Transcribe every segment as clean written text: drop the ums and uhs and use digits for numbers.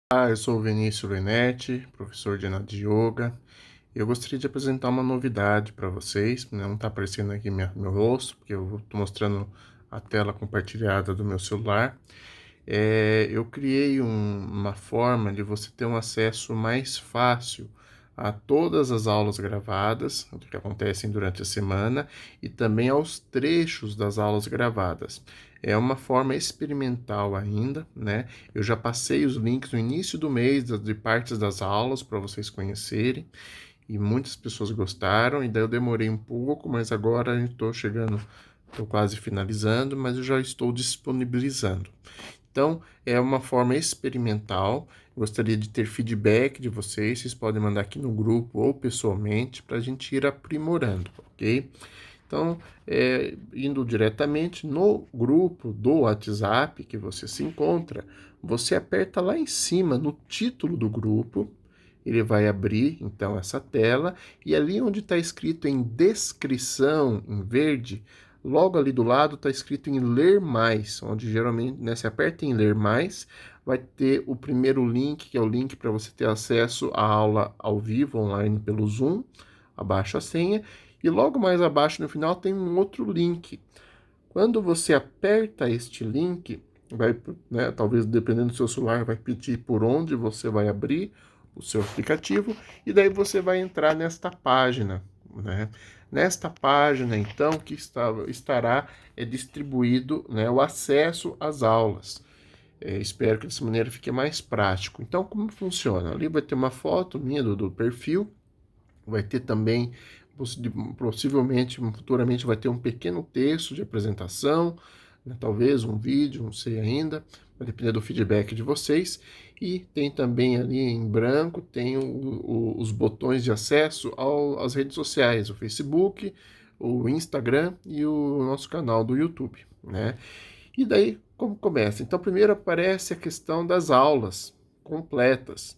Olá, eu sou o Vinícius Lenetti, professor de Nada Yoga. Eu gostaria de apresentar uma novidade para vocês. Não está aparecendo aqui meu rosto, porque eu estou mostrando a tela compartilhada do meu celular. Eu criei uma forma de você ter um acesso mais fácil a todas as aulas gravadas, o que acontecem durante a semana, e também aos trechos das aulas gravadas. É uma forma experimental ainda, né? Eu já passei os links no início do mês de partes das aulas para vocês conhecerem, e muitas pessoas gostaram, e daí eu demorei um pouco, mas agora eu estou chegando, estou quase finalizando, mas eu já estou disponibilizando. Então, é uma forma experimental. Gostaria de ter feedback de vocês. Vocês podem mandar aqui no grupo ou pessoalmente para a gente ir aprimorando, ok? Então, indo diretamente no grupo do WhatsApp que você se encontra, você aperta lá em cima no título do grupo. Ele vai abrir então essa tela e ali onde está escrito em descrição em verde, logo ali do lado está escrito em ler mais, onde geralmente, né, se aperta em ler mais, vai ter o primeiro link, que é o link para você ter acesso à aula ao vivo online pelo Zoom. Abaixa a senha e logo mais abaixo no final tem um outro link. Quando você aperta este link, vai, né, talvez dependendo do seu celular, vai pedir por onde você vai abrir o seu aplicativo e daí você vai entrar nesta página, né? Nesta página, então, que estará distribuído, né, o acesso às aulas. Espero que dessa maneira fique mais prático. Então, como funciona? Ali vai ter uma foto minha do perfil, vai ter também, possivelmente, futuramente, vai ter um pequeno texto de apresentação, né, talvez um vídeo, não sei ainda, vai depender do feedback de vocês. E tem também ali em branco, tem os botões de acesso às redes sociais, o Facebook, o Instagram e o nosso canal do YouTube, né? E daí, como começa? Então, primeiro aparece a questão das aulas completas,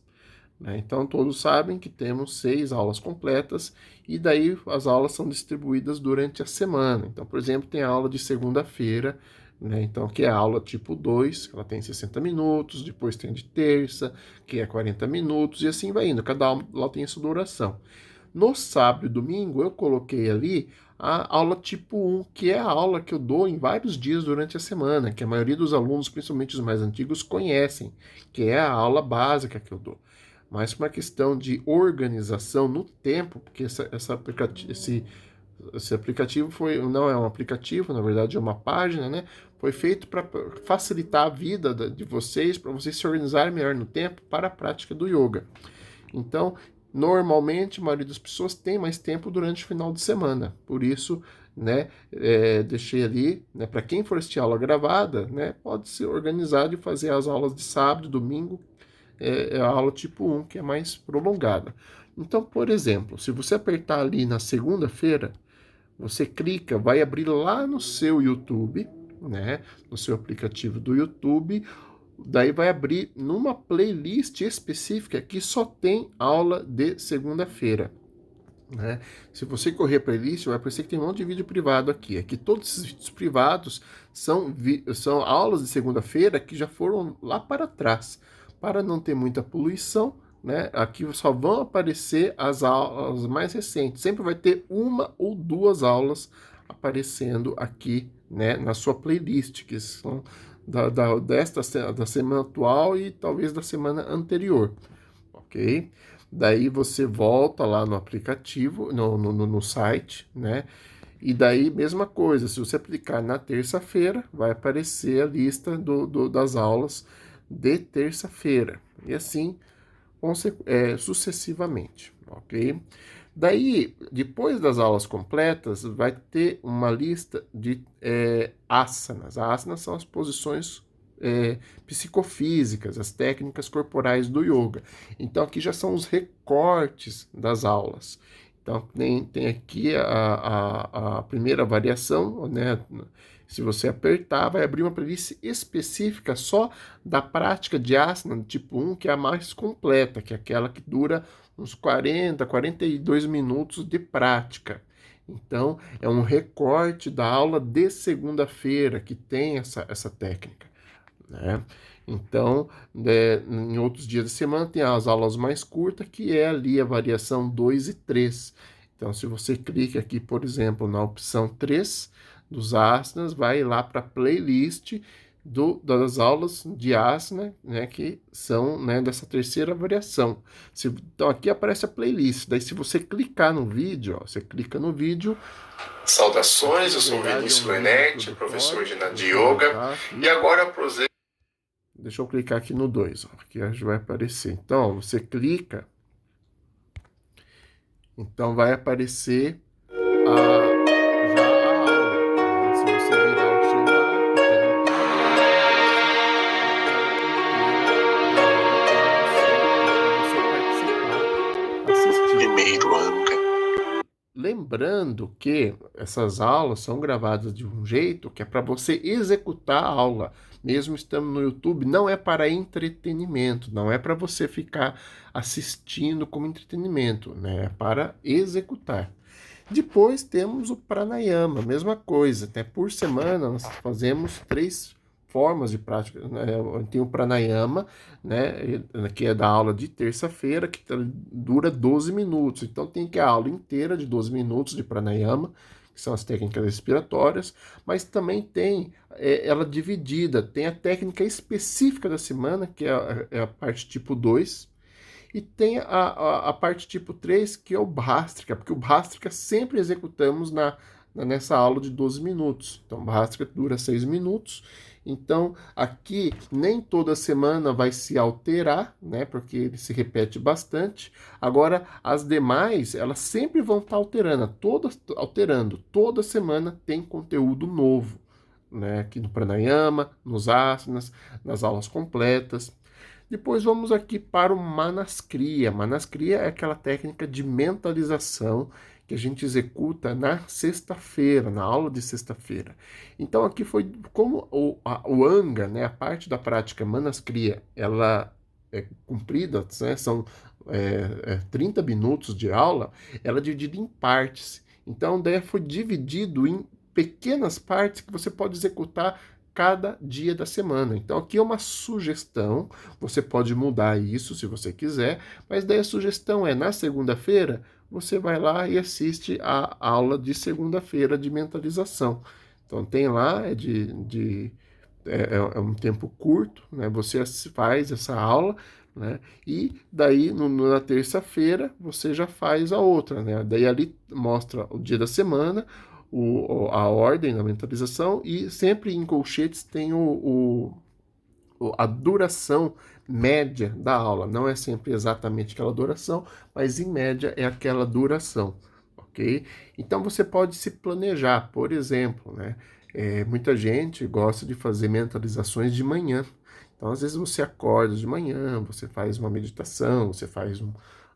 né? Então, todos sabem que temos 6 aulas completas e daí as aulas são distribuídas durante a semana. Então, por exemplo, tem a aula de segunda-feira, né? Então, que é a aula tipo 2, que ela tem 60 minutos, depois tem de terça, que é 40 minutos, e assim vai indo. Cada aula tem sua duração. No sábado e domingo, eu coloquei ali a aula tipo 1, que é a aula que eu dou em vários dias durante a semana, que a maioria dos alunos, principalmente os mais antigos, conhecem, que é a aula básica que eu dou. Mas por uma questão de organização no tempo, porque esse aplicativo não é um aplicativo, na verdade é uma página, né? Foi feito para facilitar a vida de vocês, para vocês se organizarem melhor no tempo para a prática do yoga. Então, normalmente, a maioria das pessoas tem mais tempo durante o final de semana. Por isso, né, deixei ali, né, para quem for assistir aula gravada, né, pode se organizar e fazer as aulas de sábado, domingo, a aula tipo 1, que é mais prolongada. Então, por exemplo, se você apertar ali na segunda-feira, você clica, vai abrir lá no seu YouTube, né, no seu aplicativo do YouTube, daí vai abrir numa playlist específica que só tem aula de segunda-feira, né? Se você correr a playlist, vai aparecer que tem um monte de vídeo privado aqui. Aqui todos esses vídeos privados são aulas de segunda-feira que já foram lá para trás, para não ter muita poluição, né? Aqui só vão aparecer as aulas mais recentes. Sempre vai ter uma ou duas aulas aparecendo aqui, né, na sua playlist, que são da semana atual e talvez da semana anterior, ok? Daí você volta lá no aplicativo, no site, né? E daí, mesma coisa, se você aplicar na terça-feira, vai aparecer a lista das aulas de terça-feira. E assim, sucessivamente, ok? Daí, depois das aulas completas, vai ter uma lista de asanas. Asanas são as posições psicofísicas, as técnicas corporais do yoga. Então, aqui já são os recortes das aulas. Então, tem aqui a primeira variação, né? Se você apertar, vai abrir uma playlist específica só da prática de asana tipo 1, que é a mais completa, que é aquela que dura uns 42 minutos de prática. Então, é um recorte da aula de segunda-feira que tem essa técnica, né? Então, em outros dias da semana tem as aulas mais curtas, que é ali a variação 2 e 3. Então, se você clica aqui, por exemplo, na opção 3 dos asanas, vai lá para a playlist das aulas de asana, né, que são, né, dessa terceira variação. Então, aqui aparece a playlist. Daí, se você clicar no vídeo, ó, você clica no vídeo. Saudações, eu sou verdade, Vinícius é um vídeo Loenetti, professor de deixa eu Yoga, voltar aqui. e agora prosseguimos. Deixa eu clicar aqui no 2, ó, que já vai aparecer. Então, você clica, então vai aparecer já a aula, né? Se você virar o celular, a tela inteira, a tela inteira da aula para você participar, assistir. Primeiro ano. Lembrando que essas aulas são gravadas de um jeito que é para você executar a aula. Mesmo estando no YouTube, não é para entretenimento, não é para você ficar assistindo como entretenimento, né? É para executar. Depois temos o pranayama, mesma coisa, né? Por semana nós fazemos 3 formas de prática, né? Tem o pranayama, né, que é da aula de terça-feira, que dura 12 minutos. Então tem que a aula inteira de 12 minutos de pranayama, que são as técnicas respiratórias, mas também tem ela dividida, tem a técnica específica da semana, que é a parte tipo 2, e tem a parte tipo 3, que é o Bhastrika, porque o Bhastrika sempre executamos nessa aula de 12 minutos. Então, o Bhastrika dura 6 minutos. Então, aqui nem toda semana vai se alterar, né? Porque ele se repete bastante. Agora, as demais, elas sempre vão estar alterando. Toda semana tem conteúdo novo, né? Aqui no Pranayama, nos asanas, nas aulas completas. Depois vamos aqui para o Manaskriya. Manaskriya é aquela técnica de mentalização que a gente executa na sexta-feira, na aula de sexta-feira. Então aqui foi como o Anga, né, a parte da prática Manaskriya, ela é cumprida, né, são 30 minutos de aula, ela é dividida em partes. Então daí foi dividido em pequenas partes que você pode executar cada dia da semana. Então aqui é uma sugestão, você pode mudar isso se você quiser, mas daí a sugestão é na segunda-feira você vai lá e assiste a aula de segunda-feira de mentalização. Então tem lá, é um tempo curto, né? Você faz essa aula, né? E daí na terça-feira você já faz a outra, né? Daí ali mostra o dia da semana, a ordem da mentalização, e sempre em colchetes tem a duração média da aula. Não é sempre exatamente aquela duração, mas em média é aquela duração, ok? Então você pode se planejar, por exemplo, né? Muita gente gosta de fazer mentalizações de manhã. Então, às vezes você acorda de manhã, você faz uma meditação, você faz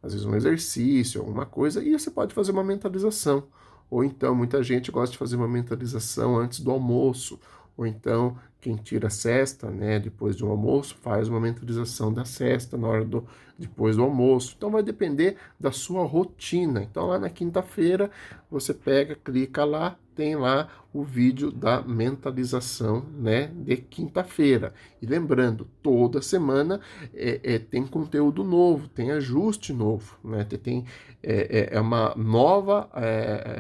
às vezes um exercício, alguma coisa, e você pode fazer uma mentalização. Ou então, muita gente gosta de fazer uma mentalização antes do almoço, ou então quem tira a sesta, né, depois do almoço, faz uma mentalização da sesta depois do almoço. Então vai depender da sua rotina. Então lá na quinta-feira você pega, clica lá, tem lá o vídeo da mentalização, né, de quinta-feira. E lembrando, toda semana tem conteúdo novo, tem ajuste novo, né, é uma nova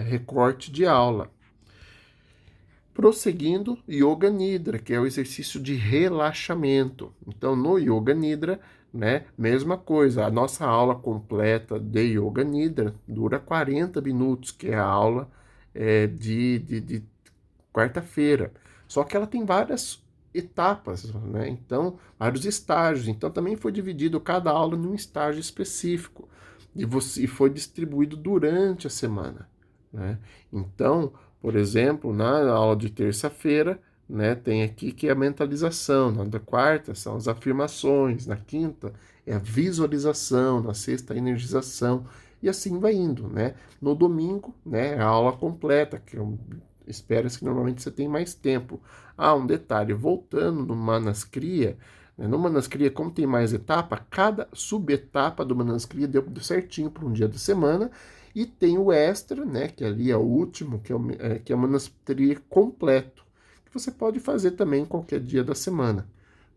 recorte de aula. Prosseguindo, Yoga Nidra, que é o exercício de relaxamento. Então, no Yoga Nidra, né, mesma coisa, a nossa aula completa de Yoga Nidra dura 40 minutos, que é a aula de quarta-feira. Só que ela tem várias etapas, né? Então, vários estágios. Então, também foi dividido cada aula num estágio específico e foi distribuído durante a semana, né? Então, por exemplo, na aula de terça-feira, né, tem aqui que é a mentalização, na quarta são as afirmações, na quinta é a visualização, na sexta a energização, e assim vai indo, né? No domingo, né, a aula completa, que espera-se que normalmente você tem mais tempo. Ah, um detalhe, voltando no Manaskriya, né, no Manaskriya, como tem mais etapa, cada subetapa do Manaskriya deu certinho para um dia da semana, e tem o extra, né, que ali é o último, que é o Manaskriya completo, que você pode fazer também em qualquer dia da semana,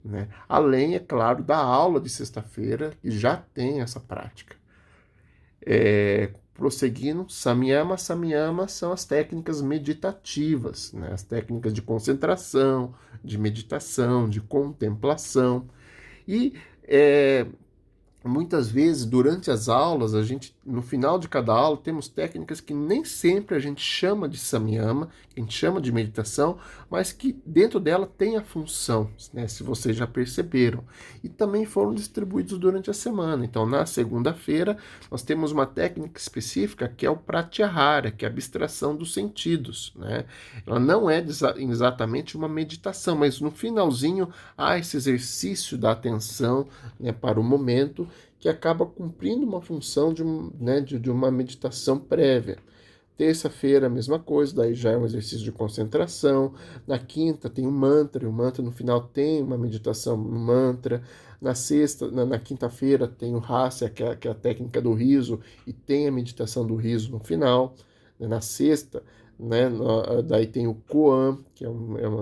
né? Além, é claro, da aula de sexta-feira, que já tem essa prática. Prosseguindo, Samyama. Samyama são as técnicas meditativas, né? As técnicas de concentração, de meditação, de contemplação. E é, muitas vezes, durante as aulas, no final de cada aula, temos técnicas que nem sempre a gente chama de samyama, a gente chama de meditação, mas que dentro dela tem a função, né, se vocês já perceberam. E também foram distribuídos durante a semana. Então, na segunda-feira, nós temos uma técnica específica que é o pratyahara, que é a abstração dos sentidos, né? Ela não é exatamente uma meditação, mas no finalzinho há esse exercício da atenção, né, para o momento, que acaba cumprindo uma função de uma meditação prévia. Terça-feira, a mesma coisa, daí já é um exercício de concentração. Na quinta tem um mantra, e o mantra no final tem uma meditação no mantra. Na sexta, na quinta-feira tem o Hasya, que é a técnica do riso, e tem a meditação do riso no final. Na sexta, né, daí tem o Koan, que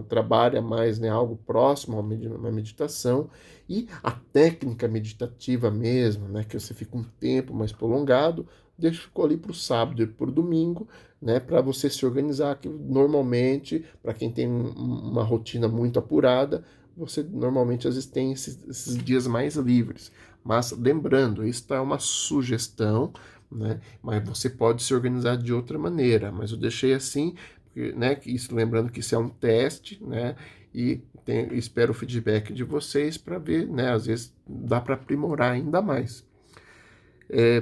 trabalha mais, né, algo próximo a uma meditação, e a técnica meditativa mesmo, né, que você fica um tempo mais prolongado, ficou ali para o sábado e para o domingo, né, para você se organizar, que normalmente, para quem tem uma rotina muito apurada, você normalmente às vezes tem esses dias mais livres. Mas lembrando, isso é uma sugestão, né, mas você pode se organizar de outra maneira. Mas eu deixei assim, né, lembrando que isso é um teste, né, e espero o feedback de vocês para ver, né, às vezes dá para aprimorar ainda mais.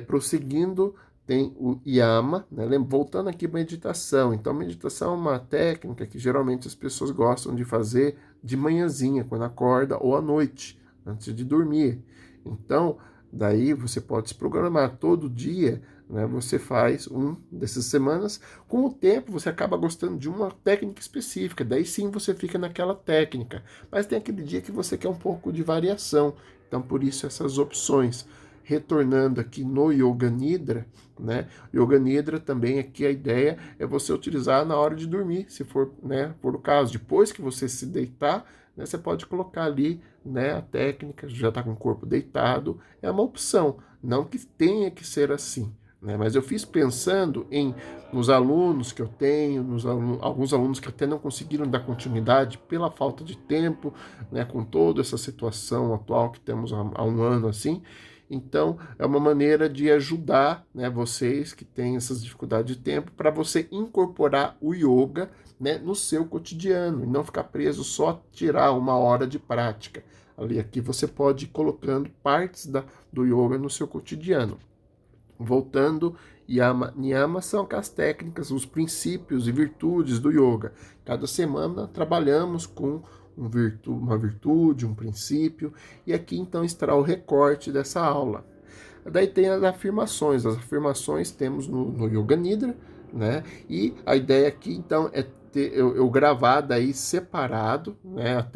Prosseguindo, tem o yama, né? Voltando aqui para meditação. Então, meditação é uma técnica que geralmente as pessoas gostam de fazer de manhãzinha, quando acorda, ou à noite, antes de dormir. Então, daí você pode se programar todo dia, né? Você faz um dessas semanas. Com o tempo, você acaba gostando de uma técnica específica. Daí sim você fica naquela técnica. Mas tem aquele dia que você quer um pouco de variação. Então, por isso essas opções. Retornando aqui no Yoga Nidra, né? Yoga Nidra também aqui a ideia é você utilizar na hora de dormir, se for, né, por o caso. Depois que você se deitar, né, você pode colocar ali, né, a técnica, já está com o corpo deitado, é uma opção, não que tenha que ser assim, né? Mas eu fiz pensando nos alunos que eu tenho, alguns alunos que até não conseguiram dar continuidade pela falta de tempo, né, com toda essa situação atual que temos há um ano assim. Então, é uma maneira de ajudar, né, vocês que têm essas dificuldades de tempo, para você incorporar o yoga, né, no seu cotidiano e não ficar preso só a tirar uma hora de prática. Aqui você pode ir colocando partes do yoga no seu cotidiano. Voltando, Yama, Niyama são as técnicas, os princípios e virtudes do yoga. Cada semana trabalhamos com uma virtude, um princípio, e aqui então estará o recorte dessa aula. Daí tem as afirmações temos no Yoga Nidra, né? E a ideia aqui então é eu gravar daí separado, né?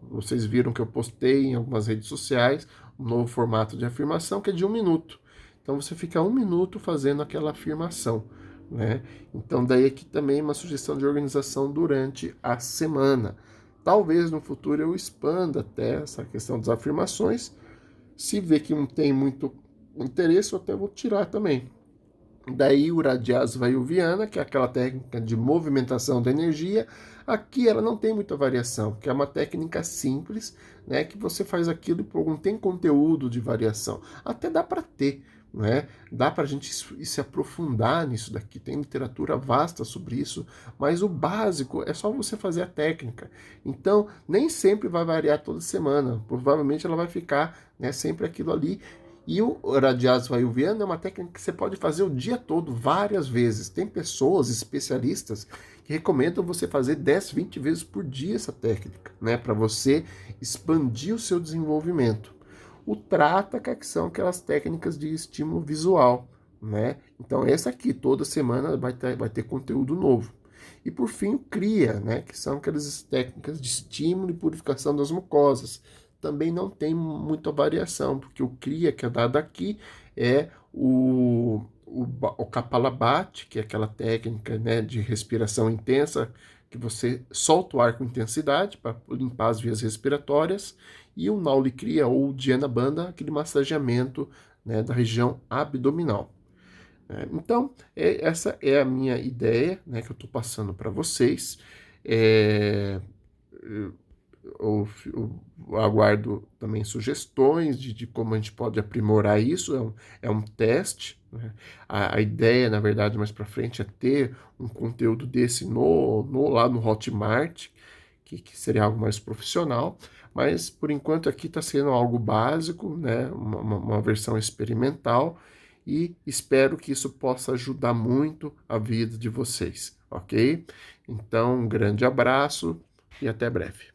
Vocês viram que eu postei em algumas redes sociais um novo formato de afirmação que é de 1 minuto. Então você fica 1 minuto fazendo aquela afirmação, né? Então daí aqui também uma sugestão de organização durante a semana. Talvez no futuro eu expanda até essa questão das afirmações. Se ver que não tem muito interesse, eu até vou tirar também. Daí o Rajyasvayuviana, que é aquela técnica de movimentação da energia, aqui ela não tem muita variação, que é uma técnica simples, né, que você faz aquilo e não tem conteúdo de variação. Até dá para ter, né? Dá para a gente se aprofundar nisso daqui, tem literatura vasta sobre isso, mas o básico é só você fazer a técnica. Então, nem sempre vai variar toda semana, provavelmente ela vai ficar, né, sempre aquilo ali. E o Rajyasvayuviana é uma técnica que você pode fazer o dia todo, várias vezes. Tem pessoas, especialistas, que recomendam você fazer 10, 20 vezes por dia essa técnica, né, para você expandir o seu desenvolvimento. O Trataka, que são aquelas técnicas de estímulo visual, né? Então essa aqui, toda semana vai ter conteúdo novo. E por fim o Kriya, né, que são aquelas técnicas de estímulo e purificação das mucosas. Também não tem muita variação, porque o Kriya que é dado aqui é o Kapalabhati, que é aquela técnica, né, de respiração intensa, que você solta o ar com intensidade para limpar as vias respiratórias, e o Naulicria ou o Dhyana Bandha, aquele massageamento, né, da região abdominal. Então, essa é a minha ideia, né, que eu estou passando para vocês. É, eu aguardo também sugestões de como a gente pode aprimorar isso. É um teste, né? A ideia, na verdade, mais para frente é ter um conteúdo desse lá no Hotmart, que seria algo mais profissional, mas por enquanto aqui está sendo algo básico, né? Uma versão experimental, e espero que isso possa ajudar muito a vida de vocês, ok? Então, um grande abraço e até breve.